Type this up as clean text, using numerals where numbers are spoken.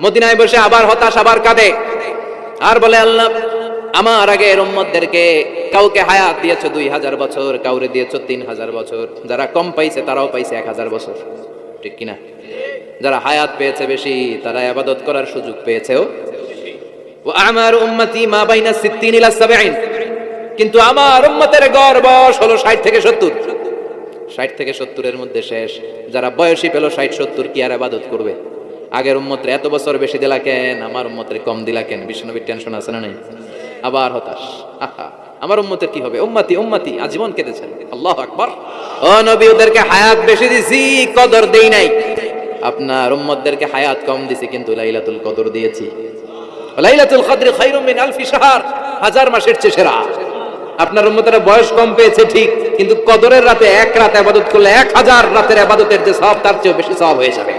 মদিনায় বসে আবার হতাশ, আবার কাঁদে, আর বলে আল্লাহ আমার আগের উম্মতদেরকে কাউকে হায়াত দিয়েছো 2000 বছর, কাউরে দিয়েছো 3000 বছর, যারা কম পাইছে তারাও পাইছে 1000 বছর, ঠিক কিনা? যারা হায়াত পেয়েছে বেশি তারা ইবাদত করার সুযোগ পেয়েছেও। ওয়া আমার উম্মতি মা বাইনা 60 ইলা 70, কিন্তু আমার উম্মতের গড় বয়স হলো 60 থেকে 70। 60 থেকে 70 এর মধ্যে শেষ। যারা বয়সী পেল 60-70 কি আর ইবাদত করবে? আগের উম্মতের এত বছর বেশি দিলা কেন, আমার উম্মতের কম দিলা কেন? বিষ্ণুনবীর টেনশন আছে না নাই? আবার হতাশ, আহা আমার উম্মতের কি হবে? উম্মতি উম্মতি আজীবন কেঁদেছেন। আল্লাহু আকবার। ও নবী, ওদেরকে হায়াত বেশি দিছি, কদর দেই নাই। আপনার উম্মতদেরকে হায়াত কম দিছি, কিন্তু লাইলাতুল কদর দিয়েছি। লাইলাতুল কদর খায়রুম মিন আলফি শাহর, 1000 মাসের চেয়ে সেরা। আপনার উম্মতের বয়স কম পেয়েছে ঠিক, কিন্তু কদরের রাতে এক রাত ইবাদত করলে 1000 রাতের ইবাদতের যে সওয়াব তার চেয়ে বেশি সওয়াব হয়ে যাবে।